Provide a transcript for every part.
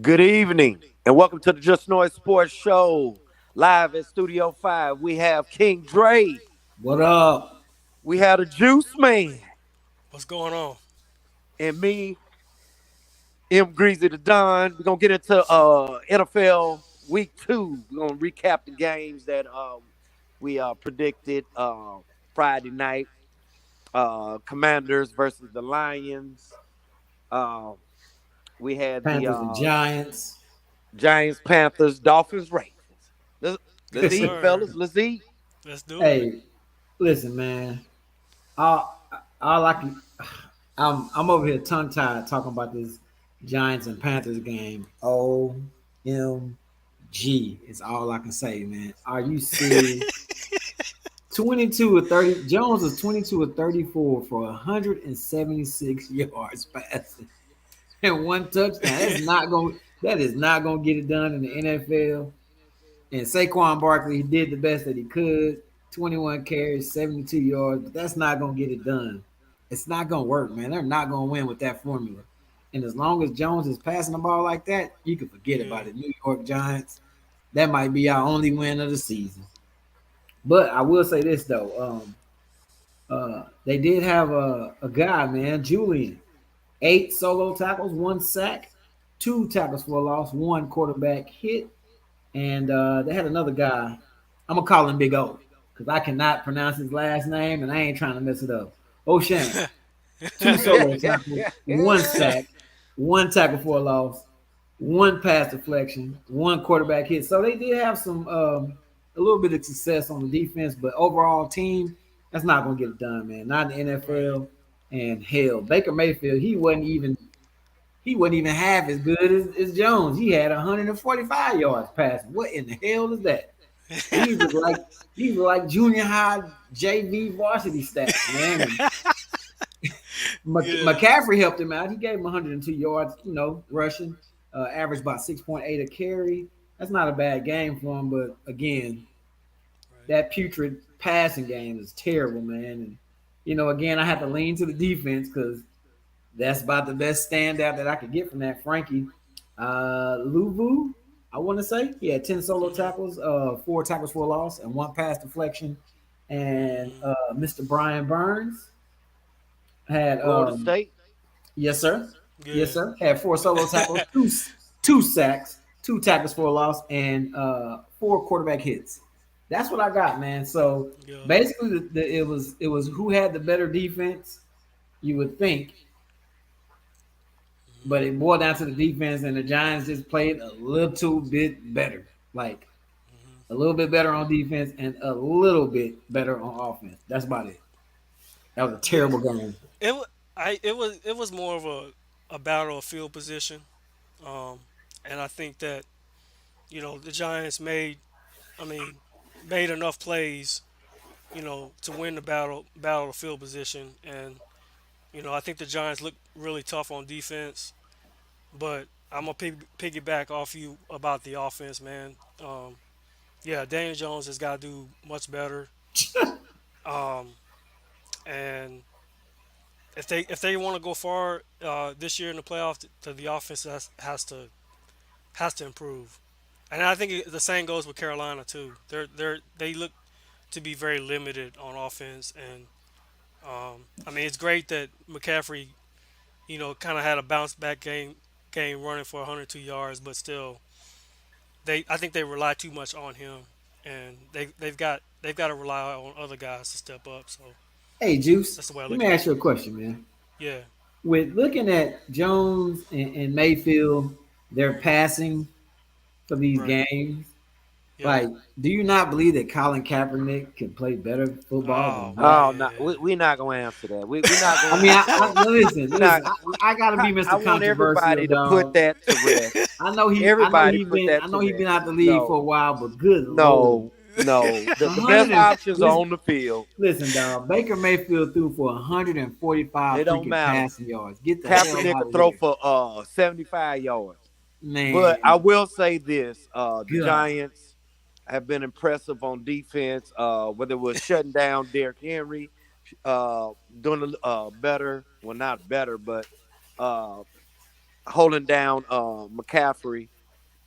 Good evening, and welcome to the Just Noise Sports Show. Live at Studio 5, we have King Dre. What up? We have the Juice Man. What's going on? And me, M. Greasy the Don. We're going to get into NFL Week 2. We're going to recap the games that we predicted Friday night. Commanders versus the Lions. Uh, we had the Panthers and Giants. Giants, Panthers, Dolphins, Ravens. Let's, let's Yes, eat, sir. fellas. Let's eat. Let's do it. Hey, listen, man. All I can, I'm over here tongue tied talking about this Giants and Panthers game. OMG is all I can say, man. Are you serious? 22 or 30. Jones is 22 or 34 for 176 yards passing and one touchdown. That is not gonna get it done in the NFL. And Saquon Barkley, he did the best that he could. 21 carries, 72 yards, but that's not gonna get it done. It's not gonna work, man. They're not gonna win with that formula. And as long as Jones is passing the ball like that, you can forget Yeah. about it. New York Giants, that might be our only win of the season. But I will say this though, they did have a guy, man, Julian, 8 solo tackles, 1 sack, 2 tackles for a loss, 1 quarterback hit, and they had another guy. I'm gonna call him Big O because I cannot pronounce his last name, and I ain't trying to mess it up. O'Shane, 2 solo tackles, 1 sack, 1 tackle for a loss, 1 pass deflection, 1 quarterback hit. So they did have some a little bit of success on the defense, but overall team, that's not gonna get it done, man. Not in the Right. NFL. And hell, Baker Mayfield, he wasn't even half as good as Jones. He had 145 yards passing. What in the hell is that? He was like junior high JV varsity stats, man. And Yeah. McCaffrey helped him out. He gave him 102 yards, rushing, averaged about 6.8 a carry. That's not a bad game for him, but again, Right. that putrid passing game is terrible, man. And again, I have to lean to the defense because that's about the best standout that I could get from that Frankie Luvu. I want to say he had 10 Mhm. tackles, 4 tackles for a loss, and 1 pass deflection. And Mhm. Mr. Brian Burns had Florida State. yes sir, yes Yeah. sir, had 4 solo tackles, two sacks, 2 tackles for a loss, and 4 quarterback hits. That's what I got, man. So Yeah. basically, it was who had the better defense. You would think, but Mhm. it boiled down to the defense, and the Giants just played a little bit better, like Mhm. a little bit better on defense and a little bit better on offense. That's about it. That was a Yeah. terrible game. It was. It was more of a battle of field position, um, and I think that the Giants I mean, made enough plays, to win the battle of field position, and I think the Giants look really tough on defense. But I'm gonna piggyback off you about the offense, man. Yeah, Daniel Jones has got to do much better. Um, and if they want to go far this year in the playoffs, to the offense has to improve. And I think the same goes with Carolina too. They look to be very limited on offense, and I mean it's great that McCaffrey, kind of had a bounce back game running for 102 yards, but still I think they rely too much on him, and they've got to rely on other guys to step up. So Hey, Juice, that's the way I let look me at it. ask you a question, man. Yeah. With looking at Jones and Mayfield, their passing for these Right. games, Yeah. like, do you not believe that Colin Kaepernick can play better football Oh than that? Oh no, man. we're not gonna answer that. We're not I gonna mean, answer that. listen, We're not. listen. I gotta be I Mr. want Controversial, everybody to put dog. that to rest. I know Everybody he's put been, I that to know he's been rest. out the league for a No, while, but good lord, no, no. The best 100 and options are listen, on the field. listen, dog. Baker Mayfield threw for 145 It don't freaking matter. passing yards. Get the hell Kaepernick out could of throw here, for 75 yards. But I man. will say this: the God, Giants have been impressive on defense. Whether it was shutting down Derrick Henry, doing better. Well, not better, but uh, holding down McCaffrey.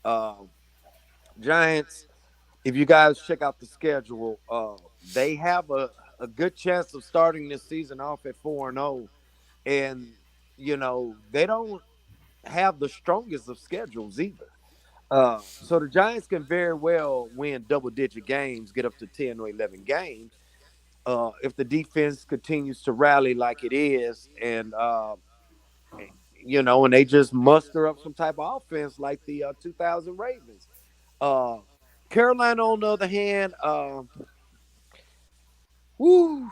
Uh, Giants, if you guys check out the schedule, they have a good chance of starting this season off at 4-0. And, they don't have the strongest of schedules either. So the Giants can very well win double digit games, get up to 10 or 11 games. If the defense continues to rally like it is, and they just muster up some type of offense like the 2000 Ravens. Uh, Carolina, on the other hand, woo,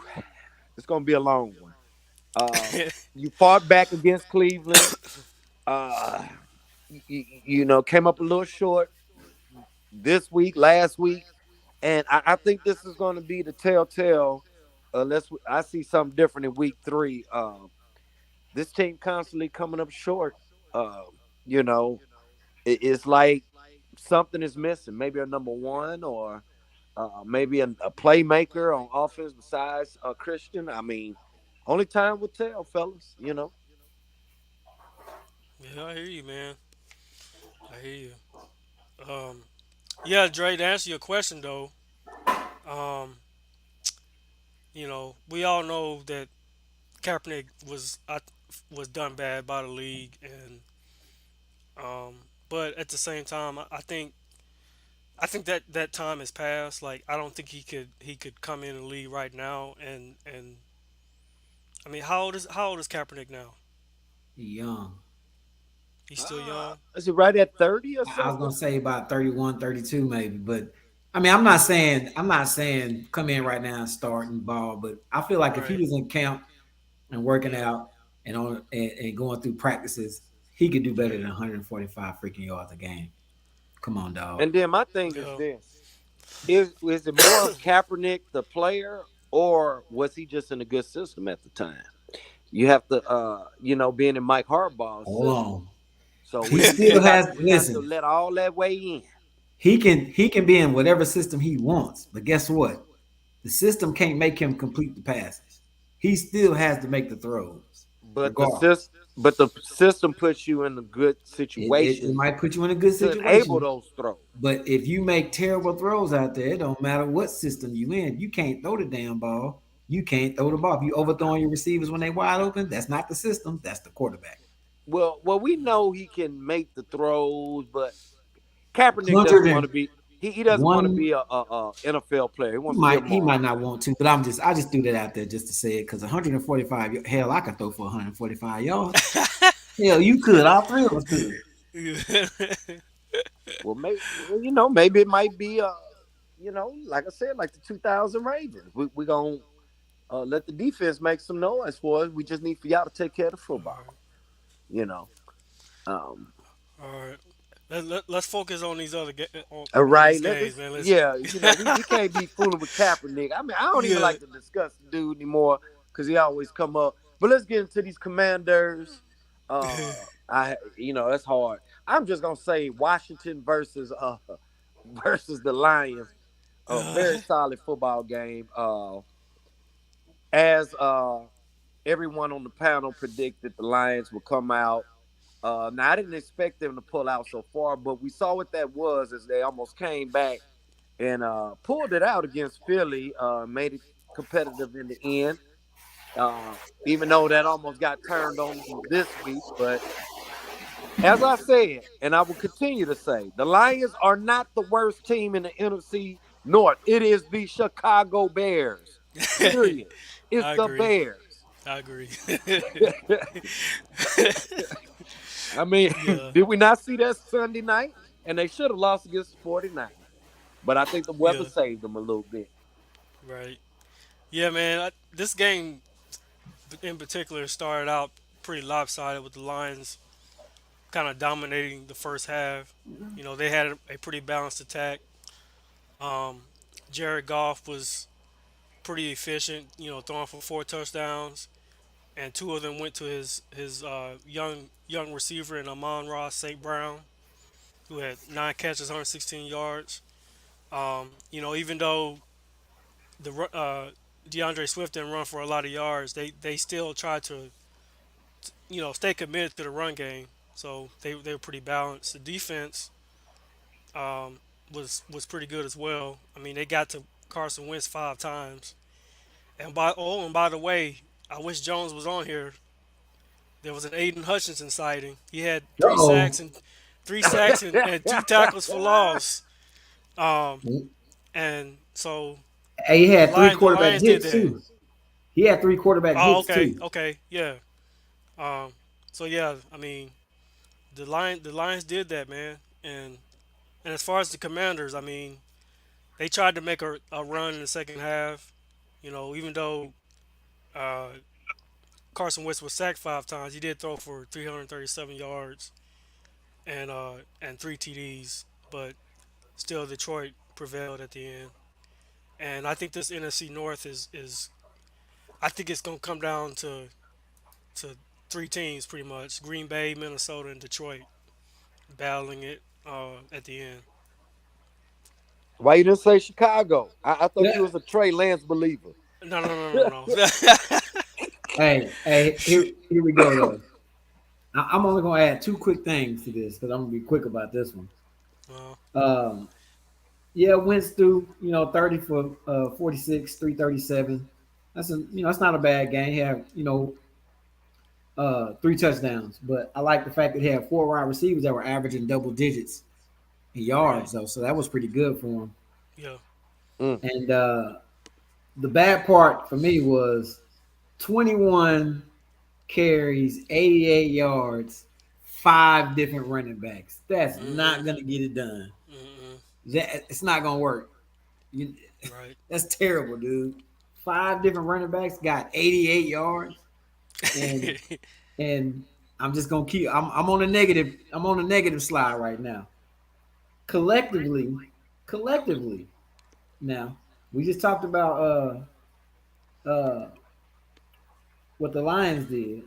it's going to be a long one. You fought back against Cleveland. Uh, came up a little short this week, last week, and I think this is going to be the telltale. Unless I see something different in week 3. This team constantly coming up short. Uh, you know, it's like something is missing. Maybe a number one, or maybe a playmaker on offense besides Christian. I mean, only time will tell, fellas. Yeah, I hear you, man. I hear you. Yeah, Dre, to answer your question though, um, we all know that Kaepernick was done bad by the league, and but at the same time, I think that time has passed. Like, I don't think he could come in the league right now, and I mean, how old is Kaepernick now? Young. He's still young. Is it right at 30 or I was something? gonna say about 31, 32, maybe, but I mean, I'm not saying come in right now and start and ball, but I feel like if he Right. was in camp and working Yeah. out and going through practices, he could do better Yeah. than 145 freaking yards a game. Come on, dog. And then my thing is Yeah. this: is it more of Kaepernick the player, or was he just in a good system at the time? You have to, being in Mike Harbaugh's Hold system. on. So He we still we got has we have to listen. let all that weigh in. He can be in whatever system he wants, but guess what? The system can't make him complete the passes. He still has to make the throws, But regardless. the system puts you in a good It situation might put you in a good to enable situation, those throws. but if you make terrible throws out there, it don't matter what system you in. You can't throw the damn ball. You can't throw the ball. If you overthrowing your receivers when they wide open, that's not the system. That's the quarterback. Well, we know he can make the throws, but Kaepernick Hundred doesn't want and to be. He doesn't want to one. be a NFL player. He He wants to be a might he might mark. not want to, but I just threw that out there just to say it because 145. Hell, I can throw for 145 yards. Hell, you could. All three of us could. Well, maybe it might be like I said, like the 2000 Ravens. We gonna let the defense make some noise for us. We just need for y'all to take care of the football. You know. Um, All right. Let's focus on these other all on these right, games, man. Let's. yeah, we can't be fooling with Kaepernick. I mean, I don't even Yeah. like to discuss the dude anymore because he always come up. But let's get into these Commanders. That's hard. I'm just gonna say Washington versus the Lions. A very solid football game. As everyone on the panel predicted, the Lions would come out. Now I didn't expect them to pull out so far, but we saw what that was as they almost came back and pulled it out against Philly. Made it competitive in the end. Uh, Even though that almost got turned on them this week, but as I said, and I will continue to say, the Lions are not the worst team in the NFC North. It is the Chicago Bears. Period. It's I the agree. Bears. I agree. I mean, Yeah. did we not see that Sunday night? And they should have lost against the 49ers. But I think the weather Yeah. saved them a little bit. Right. Yeah, man. This game in particular started out pretty lopsided with the Lions kind of dominating the first half. They had a pretty balanced attack. Um, Jared Goff was pretty efficient, throwing for 4 touchdowns, and two of them went to his young receiver in Amon Ross St. Brown, who had 9 catches, 116 yards. Even though DeAndre Swift didn't run for a lot of yards, they still tried to stay committed to the run game. So they were pretty balanced. The defense um, was pretty good as well. I mean, they got to Carson Wentz 5 times. And by the way, I wish Jones was on here. There was an Aiden Hutchinson sighting. He had Uh-oh. and 2 tackles for loss. Um, and so Hey, he had three The quarterback Lions did hits that. too. He had three quarterback Oh, hits okay, too. okay, yeah. Um, so yeah, I mean, the Lions did that, man. And as far as the Commanders, I mean, they tried to make a run in the second half. You know, even though uh, Carson Wentz was sacked 5 times, he did throw for 337 yards and 3 TDs. But still, Detroit prevailed at the end. And I think this NFC North is I think it's gonna come down to 3 teams pretty much: Green Bay, Minnesota, and Detroit battling it at the end. Why you didn't say Chicago? I thought you Yeah. was a Trey Lance believer. No, no, no, no, no. Hey, here we go though. I'm only gonna add two quick things to this because I'm gonna be quick about this one. uh, Um, yeah, Wentz threw 30 for 46, 337. That's not a bad game. He had 3 touchdowns, but I like the fact that he had 4 wide receivers that were averaging double digits in right. yards though, so that was pretty good for him. Yeah. Mm. And the bad part for me was 21 carries, 88 yards, 5 different running backs. That's Hmm. not gonna get it done. Hmm. It's not gonna work. You, Right. that's terrible, dude. 5 different running backs got 88 yards, and and I'm just gonna keep. I'm on a negative. I'm on a negative slide right now. Collectively. Now we just talked about what the Lions did.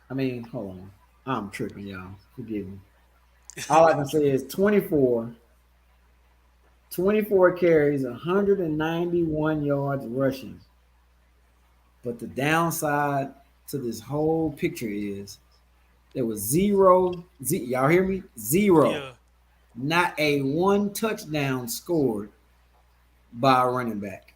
I mean, hold on. I'm tripping, y'all. Forgive me. All I can say is 24 carries, 191 yards rushing. But the downside to this whole picture is there was y'all hear me? Zero. Yeah. Not a one touchdown scored by a running back.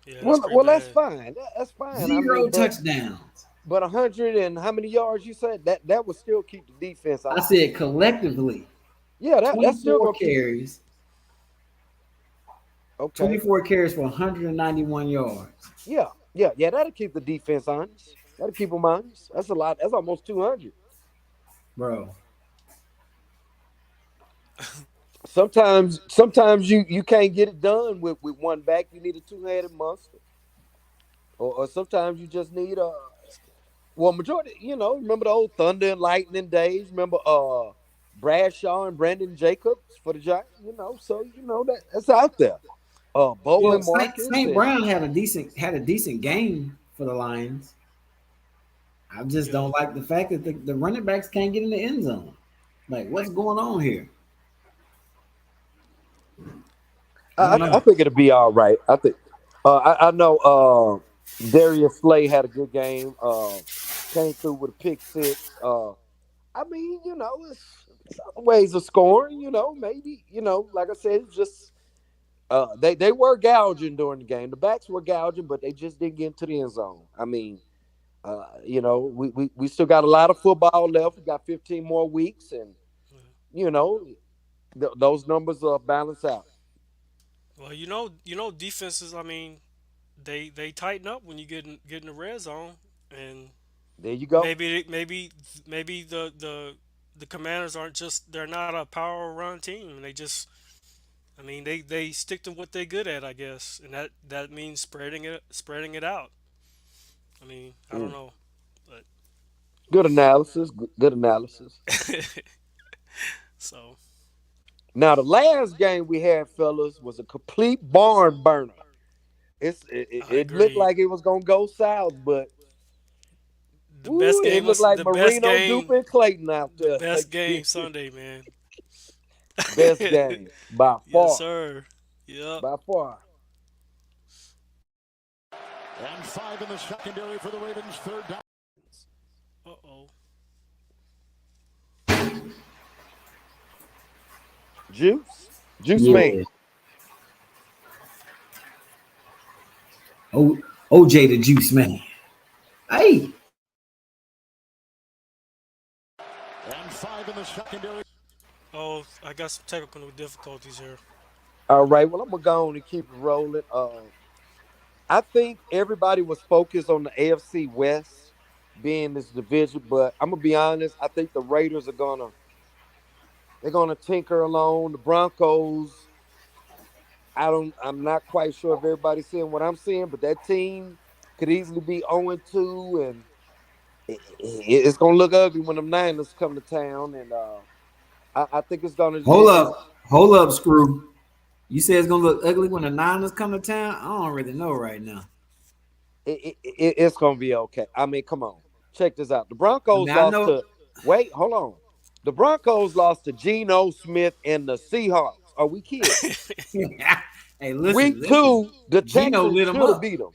Yeah. That's Well, pretty well, that's bad. fine. That's fine. I mean, Zero touchdowns. but 100 and how many yards you said that would still keep the defense I honest. said collectively, Yeah, that's still 24 gonna keep. carries, Okay. 24 carries for 191 yards. Yeah. That'll keep the defense honest. That'll keep them honest. That's a lot. That's almost 200. Bro, Sometimes you can't get it done with one back. You need a two-headed monster, or sometimes you just need a. Well, majority, remember the old Thunder and Lightning days. Remember Bradshaw and Brandon Jacobs for the Giants. So that's out there. well, Bowling Saint, Marcus Saint and Brown had a decent game for the Lions. I just Yeah. don't like the fact that the running backs can't get in the end zone. Like, what's going on here? I I, don't I Yeah. know. think it'll be all right. I think I know Darius Slay had a good game. Came through with a pick six. I mean, it's other ways of scoring. Maybe like I said, it's just they were gouging during the game. The backs were gouging, but they just didn't get into the end zone. I mean, we still got a lot of football left. We got 15 more weeks, and you know those numbers are balance out. Well, defenses. I mean, they tighten up when you get in the red zone, and There you go. maybe the Commanders aren't just they're not a power run team. They just I mean they stick to what they're good at, I guess, and that means spreading it out. I mean, I don't Mm. know, but Good analysis. Good analysis. so Now the last game we had, fellas, was a complete barn burner. I It looked agree. like it was gonna go south, but The best it game looked was like Marino, Dupe, and Clayton out the there best game again. Sunday, man. Best game by Yes, far, sir. Yep. by far. And 5 in the secondary for the Ravens. Third down. Uh-oh. Juice Yeah. man. Oh, OJ the Juice Man. Hey, Oh, I got some technical difficulties here. All right, well I'm gonna go on and keep it rolling. I think everybody was focused on the AFC West being this division, but I'm gonna be honest. I think the Raiders are gonna tinker along. The Broncos, I'm not quite sure if everybody's seeing what I'm seeing, but that team could easily be 0-2, and it's gonna look ugly when the Niners come to town. And I think it's gonna hold be up, hold up, Screw. You say it's gonna look ugly when the Niners come to town? I don't really know right now. it's gonna be okay. I mean, come on, check this out. The I Broncos mean, I lost know. to wait, hold on. The Broncos lost to Geno Smith and the Seahawks. Are we kidding? Hey, Week listen. two, the Gino Texans lit him should have up. beat them.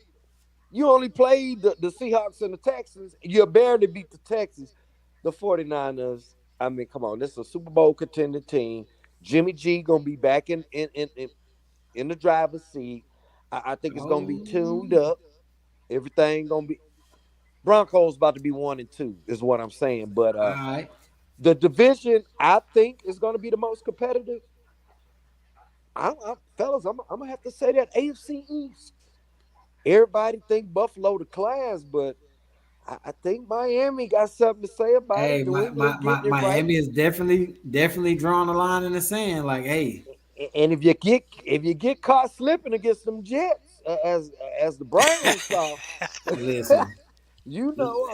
You only played the Seahawks and the Texans. You barely beat the Texans. The 49ers. I mean, come on. This is a Super Bowl contending team. Jimmy G gonna be back in the driver's seat. I think it's gonna be tuned Oh, up. Everything gonna be Broncos about to be 1-2, is what I'm saying. But all right. the division, I think, is gonna be the most competitive. Fellas, I'm gonna have to say that AFC East. Everybody think Buffalo the class, but I think Miami got something to say about it. Hey, New England getting it right. Miami is definitely drawing a line in the sand. Like, hey, And if you get caught slipping against them Jets, as the Browns saw, listen.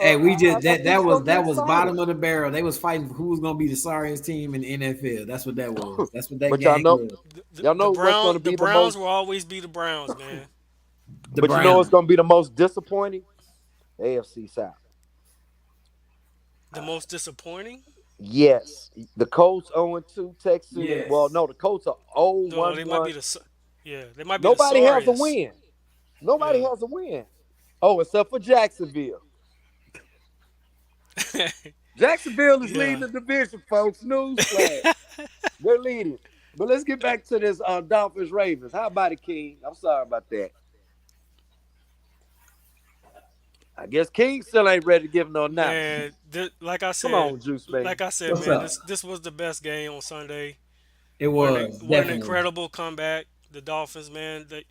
Hey, we just I think it's gonna get that was exciting. bottom of the barrel. They was fighting for who was gonna be the sorriest team in the NFL. That's what that was. That's what that But y'all game know, was. y'all know what's gonna The be the Browns most. will always be the Browns, man. The But you know what's Browns. gonna be the most disappointing? AFC South. The most disappointing? Yes, the Colts 0-2, Texans. Well, Yes. no, the Colts are No, they might be 0-1. yeah, they might be the Nobody has a sorriest. win. Nobody Yeah. has a win. Oh, except for Jacksonville. Jacksonville is leading Yeah. the division, folks. Newsflash. They're leading. But let's get back to this Dolphins Ravens. How about it, King? I'm sorry about that. I guess King still ain't ready to give no announcement. Man, like I Come said, on, Juice Man. What's man, up? this was the best game on Sunday. It was What an definitely. incredible comeback. The Dolphins, man, they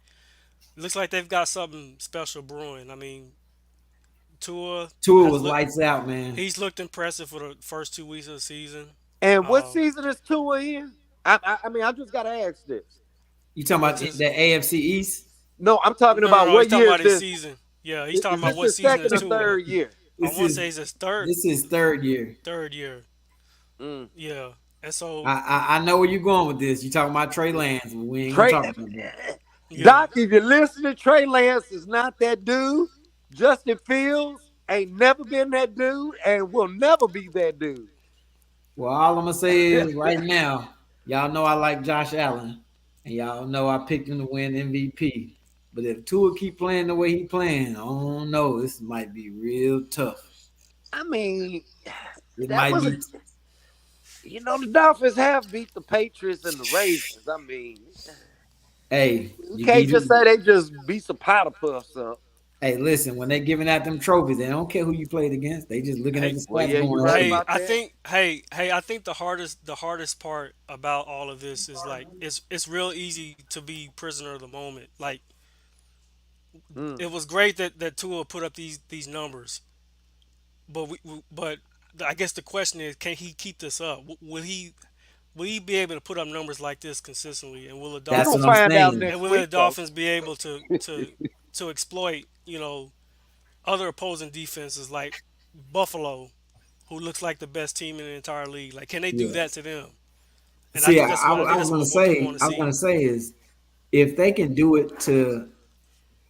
looks like they've got something special brewing. I mean, Tua Tua has was looked lights out, man. he's looked impressive for the first 2 weeks of the season. And what Um, season is Tua in? I mean, I just got to ask this. You talking what's about his the AFC East? No, I'm talking about no, he's what talking year about is his this? season. Yeah, he's talking Is about this what his season second is or Tua in. third year? I This want to is say it's his third this is third year. third year. Mm. Yeah. And so I know where you're going with this. You talking about Trey Lance, but we ain't gonna Trey, talk about that. yeah. Doc, if you're listening, Trey Lance is not that dude. Justin Fields ain't never been that dude and will never be that dude. Well, all I'm gonna say is right now, y'all know I like Josh Allen, and y'all know I picked him to win MVP. But if Tua keep playing the way he playing, I don't know. This might be real tough. I mean, It that might was a be. the Dolphins have beat the Patriots and the Ravens. I mean, Hey, you can't just say they just beat some powder puffs up. hey, listen. When they giving out them trophies, they don't care who you played against. They just looking at Hey, the Well, stats yeah, you're going, right hey, about that. I think the hardest part about all of this is like it's real easy to be prisoner of the moment. Like Mm. it was great that Tua put up these numbers, but I guess the question is, can he keep this up? Will he be able to put up numbers like this consistently? And will the We're that's gonna what Dolphins I'm find out saying. and next will the week, though. Dolphins be able to exploit other opposing defenses like Buffalo, who looks like the best team in the entire league? Like, can they do that Yes. to them? And See, I think that's what people want to I was see. gonna say is if they can do it to,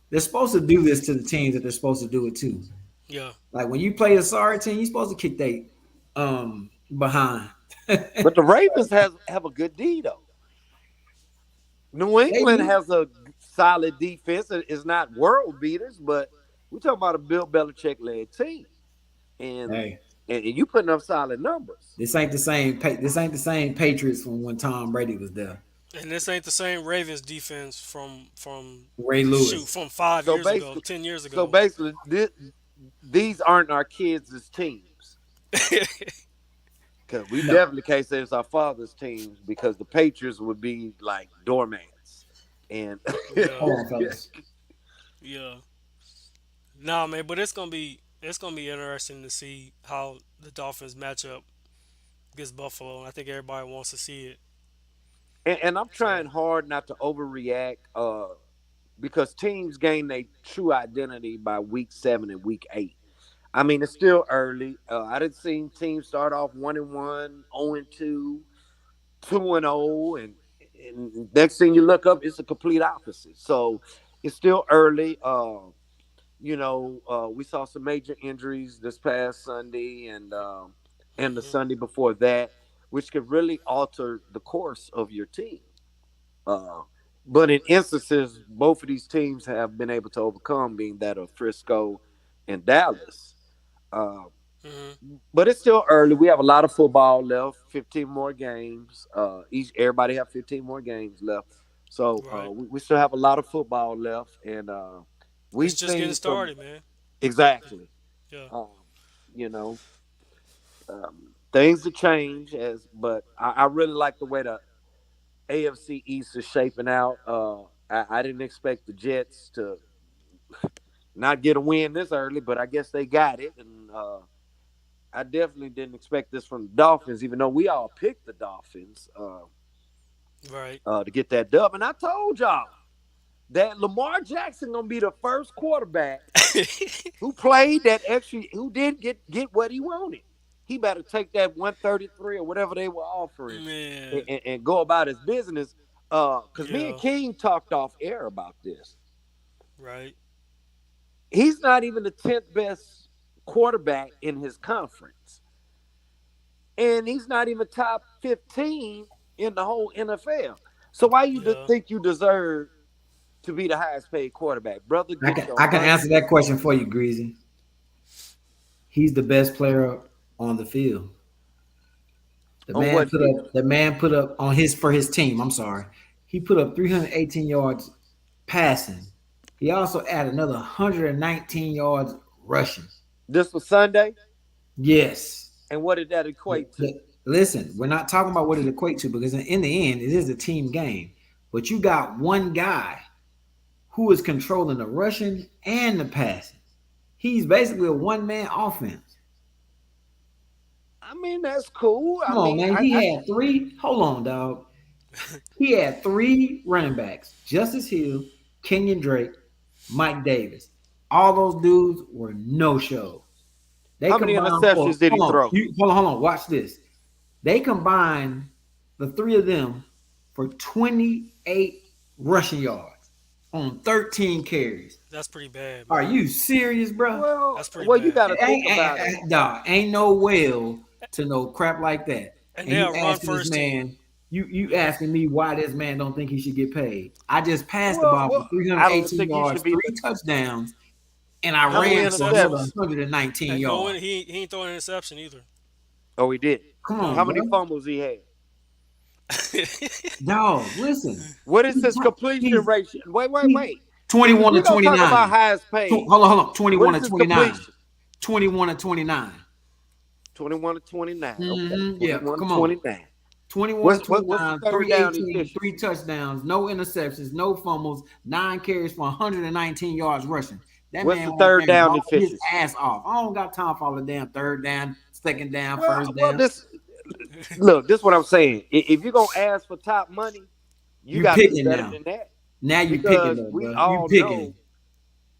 they're supposed to do this to the teams that they're supposed to do it to. Yeah, Like when you play a sorry team, you're supposed to kick they behind. But the Ravens have a good D though. New They England do. has a solid defense. It's not world beaters, but we're talking about a Bill Belichick led team. And Hey, and you putting up solid numbers. This ain't the same. This ain't the same Patriots from when Tom Brady was there. And this ain't the same Ravens defense from Ray shoot Lewis. from five So years ago, basically, 10 years so ago. basically, these aren't our kids' teams. Because we No. definitely can't say it's our father's teams because the Patriots would be like doormats. And Yeah, Hold on, fellas. yeah. Nah, man, but it's gonna be interesting to see how the Dolphins match up against Buffalo, and I think everybody wants to see it. and I'm trying So, hard not to overreact because teams gain their true identity by week 7 and week 8. I mean, it's still early. I didn't see teams start off 1-1, 0-2, 2-0, and next thing you look up, it's a complete opposite. So it's still early. We saw some major injuries this past Sunday and the hmm Sunday before that, which could really alter the course of your team. Uh, but in instances, both of these teams have been able to overcome, being that of Frisco and Dallas. Uh, hmm but it's still early. We have a lot of football left, 15 more games. Everybody have 15 more games left. So right. we still have a lot of football left, and It's we've just getting seen some started, man. exactly. Yeah, Um, you know, things have changed, but I really like the way the AFC East is shaping out. I didn't expect the Jets to not get a win this early, but I guess they got it, and I definitely didn't expect this from the Dolphins, even though we all picked the Dolphins right. to get that dub. And I told y'all that Lamar Jackson gonna be the first quarterback who played that extra, who did get what he wanted. He better take that 133 or whatever they were offering Man, and go about his business. Because me and yeah, King talked off air about this. right. He's not even the 10th best quarterback in his conference. And he's not even top 15 in the whole NFL. So why you Yeah. think you deserve to be the highest paid quarterback? Brother, I get can your I can money. answer that question for you, Greasy. He's the best player on the field. On what field? The man put up on his for his team. I'm sorry. He put up 318 yards passing. He also added another 119 yards rushing. This was Sunday. Yes. And what did that equate to? Listen, we're not talking about what it equates to because in the end, it is a team game. But you got one guy who is controlling the rushing and the passing. He's basically a one-man offense. I mean, that's cool. I Come on, mean, man. He had three. Hold on, dog. He had three running backs: Justice Hill, Kenyon Drake, Mike Davis. All those dudes were no show. They how many combined for interceptions did he throw? hold on. Watch this. They combined the three of them for 28 rushing yards on 13 carries. That's pretty bad, Are man. you serious, bro? Well, That's pretty well, you bad. got to think about it. Dog, ain't no well to know crap like that. And And they're you a run asking this first team. man, you asking me why this man don't think he should get paid. I just passed the Well, ball for well, I don't 318 think he yards, should be. three touchdowns, and I How No many ran for another interceptions. interceptions? 119 And going, yards. he ain't throwing an interception either. Oh, he did. Come No. on, How many bro. fumbles he had? Dog, listen. What is his completion He's, ratio? Wait, wait, he's wait. If 21 to we gonna talk about 29. highest paid, Hold on. what 21 is to his 29. completion? 21 to 29. 21 to 29. Okay, Yeah, 21 to come on. 29. 21 to What's the 29, third down 318, efficiency? three touchdowns, no interceptions, no fumbles, 9 carries for 119 yards rushing. That What's man the went out third there and down balled his efficiency? ass off. I don't got time for all the damn third down, second down, Well, first well, down. this is what I'm saying. If you're gonna ask for top money, you You got to do picking better now. than that Now you picking because though, we bro. You all know picking.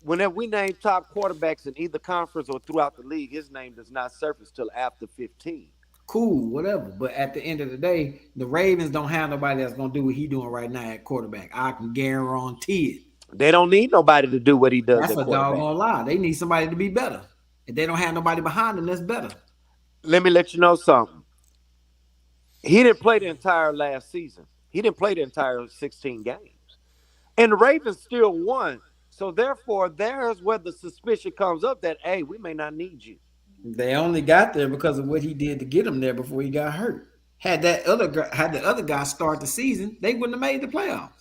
whenever we name top quarterbacks in either conference or throughout the league, his name does not surface till after 15. Cool, whatever. But at the end of the day, the Ravens don't have nobody that's gonna do what he doing right now at quarterback. I can guarantee it. They don't need nobody to do what he does That's at a quarterback. doggone lie. They need somebody to be better. If they don't have nobody behind them, that's better. Let me let you know something. He didn't play the entire last season. He didn't play the entire 16 games. And the Ravens still won. So therefore, there's where the suspicion comes up that, hey, we may not need you. They only got there because of what he did to get him there before he got hurt. Had the other guy start the season, they wouldn't have made the playoffs.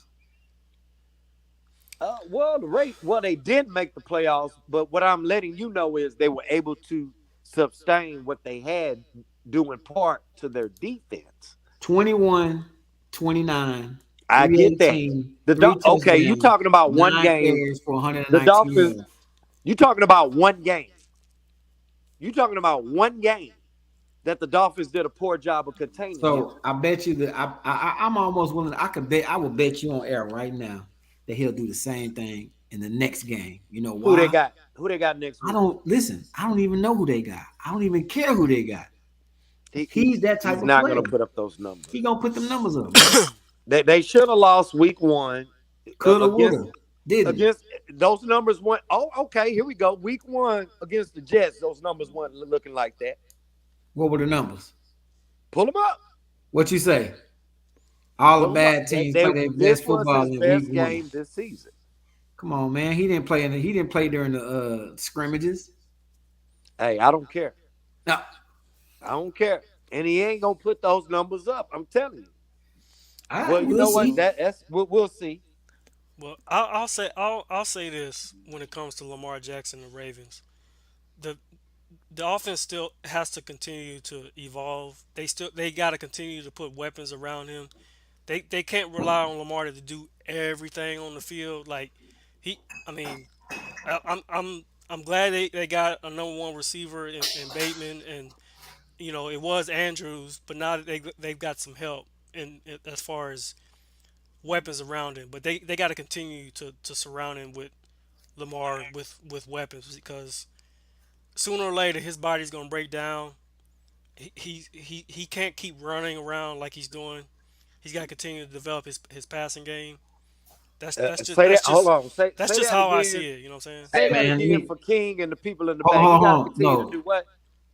Well, they did make the playoffs, but what I'm letting you know is they were able to sustain what they had due in part to their defense. 21, 29, I get that. 318, Okay, you talking about one 9 game. carries for The 119 Dolphins. yards. You talking about one game. You talking about one game that the Dolphins did a poor job of containing. So I bet you that I'm almost willing. I will bet you on air right now that he'll do the same thing in the next game. You know why? Who they got next week? I don't even know who they got. I don't even care who they got. He's that type of He's not player. going to put up those numbers. He gonna put them numbers up. They should have lost week 1. Coulda, woulda. Didn't. Against those numbers went. Oh, okay. Here we go. Week 1 against the Jets. Those numbers weren't looking like that. What were the numbers? Pull them up. What you say? All the bad teams play their best football in best week game 1. this season. Come on, man. He didn't play during the scrimmages. Hey, I don't care. No. I don't care. And he ain't gonna put those numbers up. I'm telling you. Well, you know what? We'll see. Well, I'll say this when it comes to Lamar Jackson and the Ravens, the offense still has to continue to evolve. They got to continue to put weapons around him. They can't rely on Lamar to do everything on the field. Like I mean, I'm glad they got a number 1 receiver in Bateman, and it was Andrews, but now they've got some help as far as weapons around him. But they got to continue to surround him with Lamar with weapons, because sooner or later his body's gonna break down. He can't keep running around like he's doing. He's got to continue to develop his passing game. That's just how I see it. You know what I'm saying? Say that again for King and the people in the back. You got to continue to do what?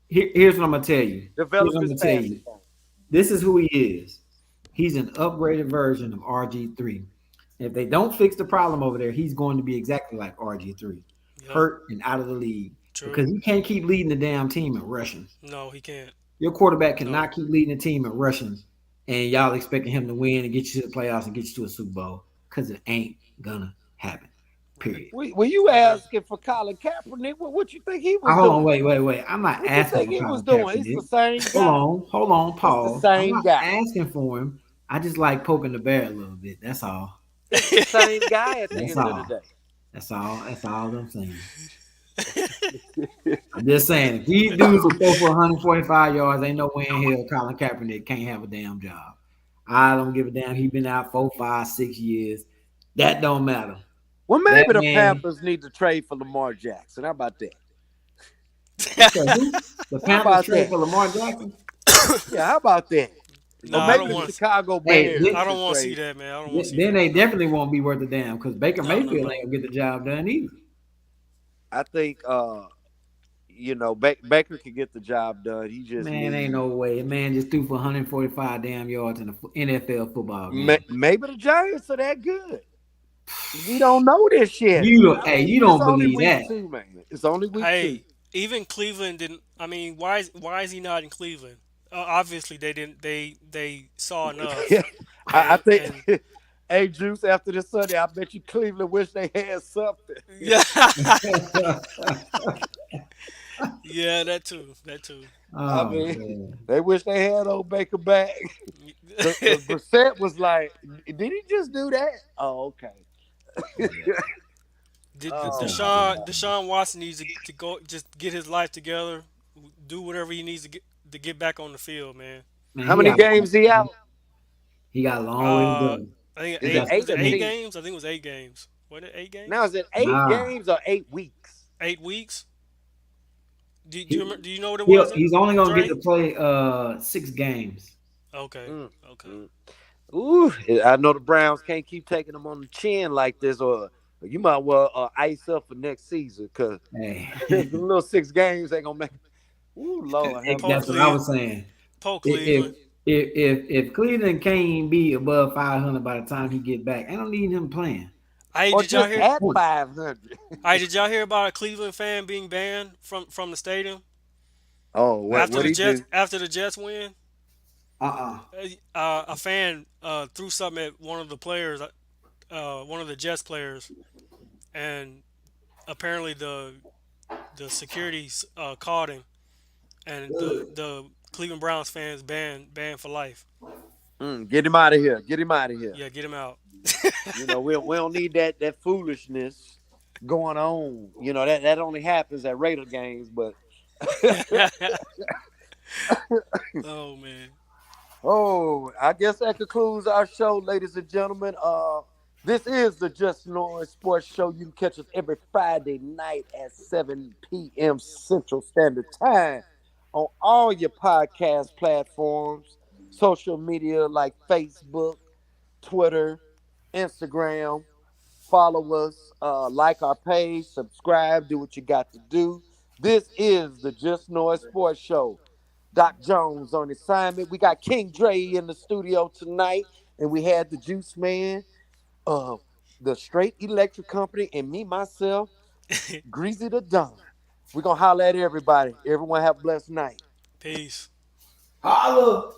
Here's what I'm gonna tell you. Develop his passing. This is who he is. He's an upgraded version of RG3. If they don't fix the problem over there, he's going to be exactly like RG3, hurt and out of the league. True. Because he can't keep leading the damn team in rushing. No, he can't. Your quarterback cannot keep leading the team in rushing, and y'all expecting him to win and get you to the playoffs and get you to a Super Bowl, because it ain't gonna happen. Period. Were you asking for Colin Kaepernick? What you think he was doing? Hold on, wait. I'm not asking for Colin Kaepernick. He's the same guy. Hold on, Paul. It's the same I'm not asking for him. I just like poking the bear a little bit. That's all. It's the same guy at the end of the day. That's all I'm saying. I'm just saying, if these dudes will go for 145 yards, ain't no way in hell Colin Kaepernick can't have a damn job. I don't give a damn. He's been out 4, 5, 6 years. That don't matter. Well, maybe the Panthers need to trade for Lamar Jackson. How about that? The Panthers trade for Lamar Jackson? Yeah, how about that? No, or maybe the Chicago Bears. I don't want to see that, man. I don't want to see then they definitely won't be worth a damn, because Baker Mayfield ain't gonna get the job done either. I think Baker can get the job done. He just ain't no way. Man just threw for 145 damn yards in the NFL football game. Maybe the Giants are that good. We don't know this yet. You don't believe that. It's only week 2. Even Cleveland didn't. I mean, why is he not in Cleveland? Obviously, they didn't. They saw enough. I think. Hey, Juice, after this Sunday, I bet you Cleveland wish they had something. Yeah. Yeah, that too. I mean, they wish they had old Baker back. The Brissett was like, did he just do that? Oh, okay. Deshaun Watson needs to go just get his life together, do whatever he needs to get back on the field, man. How many games he out? He got a long way to go. I think 8 games. I think it was 8 games. What, 8 games? Now is it 8 games or 8 weeks? 8 weeks. Do you know what it was? He's only gonna get to play 6 games. Okay. Ooh, I know the Browns can't keep taking them on the chin like this, or you might well ice up for next season, because the little 6 games ain't gonna make. Ooh, Lord, that's what I was saying. Cleveland. If Cleveland can't be above 500 by the time he get back, I don't need him playing. Did y'all hear at 500? Did y'all hear about a Cleveland fan being banned from the stadium? Oh, what he do? After the Jets win, Uh-uh. a fan threw something at one of the players, one of the Jets players, and apparently the security caught him, and the Cleveland Browns fans banned for life. Get him out of here. Get him out of here. Yeah, get him out. We don't need that foolishness going on. That only happens at Raider games. But Oh man. oh, I guess that concludes our show, ladies and gentlemen. This is the Just Noise Sports Show. You can catch us every Friday night at 7 p.m. Central Standard Time on all your podcast platforms, social media like Facebook, Twitter, Instagram. Follow us, like our page, subscribe, do what you got to do. This is the Just Noise Sports Show. Doc Jones on assignment. We got King Dre in the studio tonight, and we had the Juice Man, uh, the Straight Electric Company, and me, myself, Greasy the Don. We're going to holler at everybody. Everyone have a blessed night. Peace. Holla.